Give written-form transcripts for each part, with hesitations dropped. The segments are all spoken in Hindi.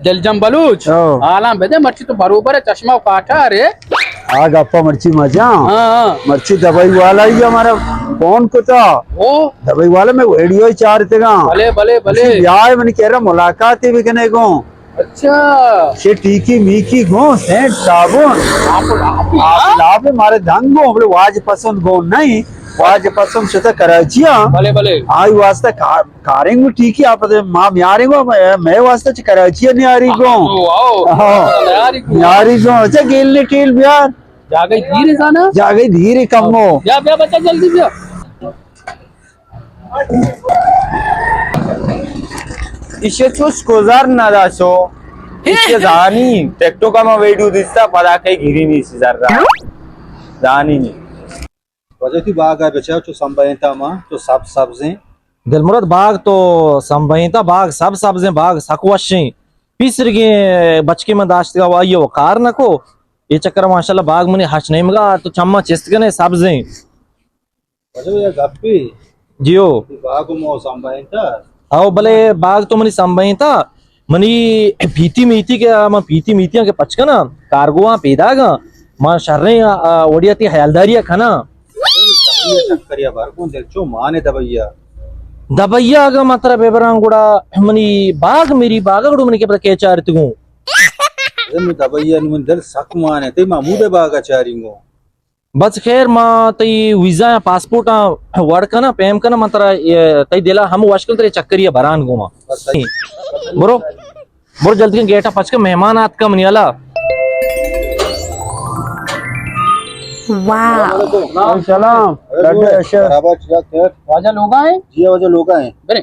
जलजम बलूच आला बेदे मर्ची तो बरोबर है चश्मा काटा रे आ गप्पा मर्ची मजा हाँ मर्ची दवाई वाला ही हमारा फोन को था ओ दवाई वाला में वीडियो ही चार थे भले भले भले यार मैंने कह रहा मुलाकात ही बिकने को अच्छा से टीकी मीकी गो सेंट साबुन आप लाभ मारे धंग गो बोले वाज पसंद गो नहीं वाज पसंद से तो कराचिया भले भले आई वास्ते कारेंगे टीकी आप मां यारेंगो मैं वास्ते कराचिया नहीं आ रही गो यारी गो अच्छा गेलने टील यार जा गई धीरे जाना जा गई धीरे कम हो ब्या बच्चा जल्दी ब्या इसे चूस कोजार ना दासो इसे जानी टेक्टो का मैं वेडू दिसता पता कहीं घिरी नहीं सी जरा जानी नहीं वजह बाग है बचा तो संभयता मां तो सब सब्जें दिलमुराद बाग तो संभयता बाग सब सब्जें बाग सकवशी पीसर के बचके में दाश्त का वाई वो कार न को ये चक्कर माशाल्लाह बाग मुने हच नहीं मगा तो चम्मा चिस्त के ने सब्जें वजह ये गप्पी जियो बाग मो संभयता आओ भले बाग तो मनी संभयता मनी भीती मीती के म भीती मीतियां के पचका ना कार्गोआ पेदागा मां शर्रे ओडियाती हयालदारिया खाना चक्करिया बार कौन देख चो माने दबैया दबैया का मात्रा बेबरांगुड़ा मनी बाग मेरी बाग गुड़ मनी के पता के चारती हूं मैं दबैया मन दिल सक माने ते मामूदे बाग चारिंगो बस खैर मां तई वीजा या पासपोर्ट वर्ड का ना पेम का ना मात्रा तई दिला हम वाशकल तेरे चक्करिया भरान गुमा बरो बरो जल्दी गेटा पचका मेहमान आत का मनियाला वाह सलाम वाजा लोग आए जी वजह लोग आए बरे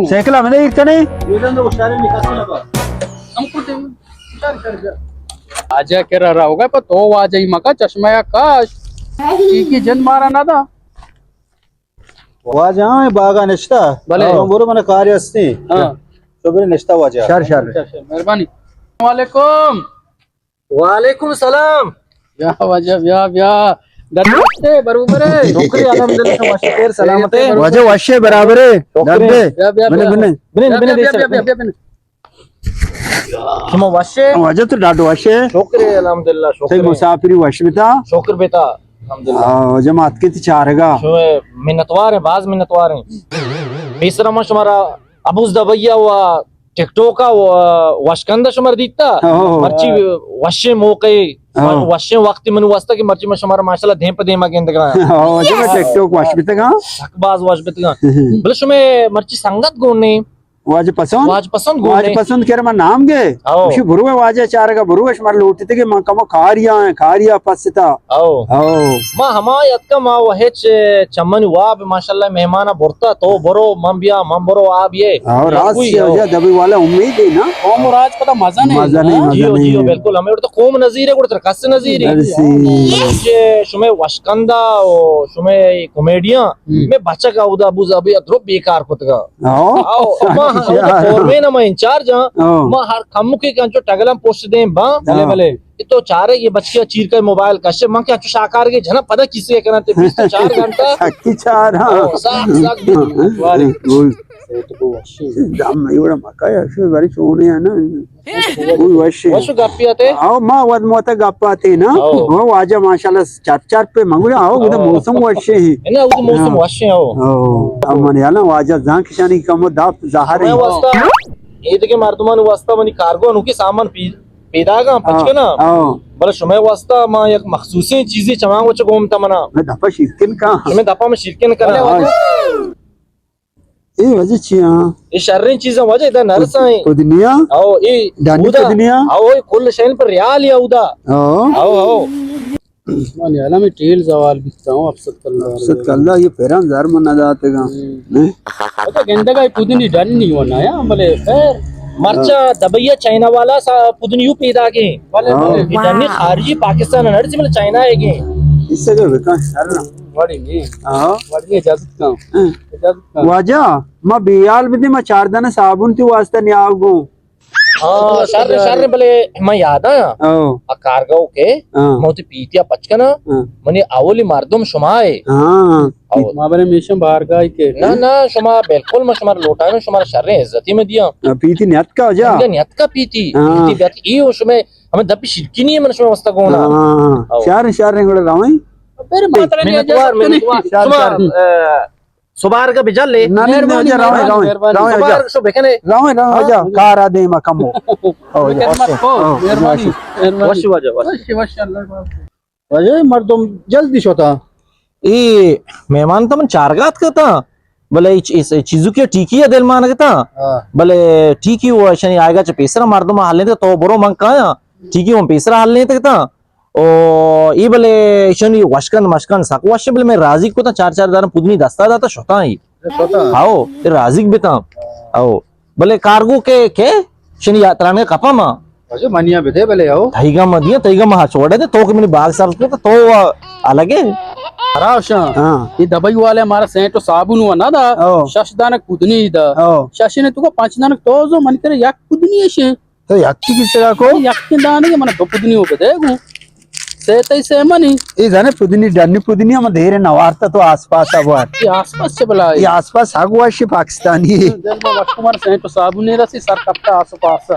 सेकला मैंने इतने ये तो उशारे निकाल लगा हमको दे विचार कर जा आजा के रहा होगा पर तो वाजा ही मका चश्मा या काश की जन मारा ना था वाजा बागा निश्ता भले बोलो मैंने कार्य अस्ती हां तो मेरे निश्ता वाजा शर मेहरबानी वालेकुम वालेकुम सलाम या वाजा या डरते बरोबर है शुक्रिया अल्हम्दुलिल्लाह वाशेर सलामत है वजह वशे बराबर है डब्बे मैंने बिने तुम वशे वजह तो डाडो वशे शुक्रिया अल्हम्दुलिल्लाह ते शुक्रिया मुसाफिरी वश में था शुक्र बेटा अल्हम्दुलिल्लाह हां जमात के चारेगा शो मिन्नतवार है बाज मिन्नतवार है तीसरा मश हमारा अबूज दबैया हुआ टिकटॉक का वशकंदा शुमार दीता मर्ची वशे मौके वशे वक्त मन वास्ता की मर्ची मश हमारा माशाल्लाह धेप देमा के इंतगा हां वजह टिकटॉक वश में था सकबाज वश बेतगा बोले शुमे मर्ची संगत गोने वाज पसंद गोने पसंद कर मैं नाम गे उसी बुरुए वाजे चारेगा बुरुए हमारे लोटी थे कि मां कमो खारिया पसता आओ मां हमा यत का मां वहेच चमन वाब माशाल्लाह मेहमाना बोरता तो बरो मम्बिया मम्बरो आब ये और रात से वजह दबी वाला उम्मीद है ना कौम राज पता मजा नहीं जियो बिल्कुल हमें तो कौम नजीर है गुड़ कस नजीर है जे शुमे वशकंदा ओ शुमे कॉमेडियन में बच्चा का उदा अबू धाबी अदरो बेकार कुतगा आओ फॉरमे ना मैं इंचार्ज मैं हर खम्मु के कंचो टगलम पोस्ट दे बा भले भले तो चारे ये बच्चे चीर कर मोबाइल कशे मां क्या शाकार के जना पता किसे करना ते 4 घंटा की चार हां साक वारे तो दाम एवढा मका असे बरी सोने है ना कोई वशे गप्पियाते आओ मां वद मोता गप्पाते ना हो वाजा माशाल्लाह चार पे मंगुला आओ उधर मौसम वशे ही है ना उधर मौसम वशे आओ अब मन याला वाजा जान किशानी कम दाप ज़ाहिर है वास्ता ईद के मर्दमान वास्ता मनी कार्गो उनके सामान पेदागा पचके ना बल शुमे वास्ता मां एक मखसूसी चीजें चमांग वच गोम तमना मैं दफा शिरकिन का शुमे दफा में शिरकिन करना ए वजह छिया ये शर्री चीजें वजह इधर नरसा है दुनिया आओ ये डानी दुनिया आओ ये कुल शैन पर रियाल या उदा आओ मान याला में टेल सवाल बिकता हूं अफसद कल्ला ये फेरान जार मन जातेगा ने तो गेंदा का पुदनी डन नहीं होना या भले खैर मर्चा दबैया चाइना वाला पुदनी यू पैदा के भले भले खारिजी पाकिस्तान नर्स मतलब चाइना है के इससे के बेका सरना बड़ी नहीं हां बड़ी इजाजत का वाजा मैं बियाल बिदे मैं 4 दाना साबुन की वास्ता नहीं आवगो हाँ शार भले मैं याद आया ओ आ कारगाव के हाँ मोती पीतिया पचकना हाँ मने आवली मारदम शुमाए हाँ माबरे मेशम बाहर गाय के ना ना शुमा बिल्कुल मैं शुमार लोटाने शुमार शर्रे इज्जती में दिया पीती नियत का हो जा इंगा नियत का पीती हाँ। पीती बात ई हो शुमे हमें दबी शिरकी नहीं है मन शुमे वस्ता कोना हाँ शार रे गुड़ रावई मेरे मात्रा नहीं मैंने शार शुमा सुबार का बिजल ले ना नहीं हो जा रावई रावई रावई हो जा सुबार शो बेकने रावई रावई हो जा कारा दे मा कमो हो जा मेहरबानी वश वजह अजय मर्दम जल्दी शोता ई मेहमान तो मन चारगात करता भले इस चीजू के टीकी है दिल मान करता भले टीकी वो शनि आएगा च पेसरा मार दो हाल नहीं तो बरो मंग का टीकी वो पेसरा हाल नहीं तकता ओ ई भले शनि वशकन मशकन साक वश भले मैं राजी को ता चार दार पुदनी दस्ता दाता शोता ही आओ ते राजी बेता आओ भले कार्गो के शनि यात्रा में कपा मा अजय मनिया बेदे भले आओ तैगा मदिया तैगा महा छोड़े दे तो के मेरी बाग साल तो अलग है रावशा हाँ ये दवाई वाले हमारा सेंटो साबुन हुआ ना दा ओ शशदानक कुदनी दा ओ शशि ने तुको 5 दानक तो जो मन करे याक कुदनी है शे तो यक्की किस जगह को याक के दाने के मन तो कुदनी हो बेदेगु से तई से मनी ये जाने पुदनी डन्नी पुदनी हम धेरे नवारता तो आसपास अब ये आसपास से बला ये आसपास आगुवाशी पाकिस्तानी जल में वस्तु हमारा सेंटो साबुन ने रसी सर कपटा आसपास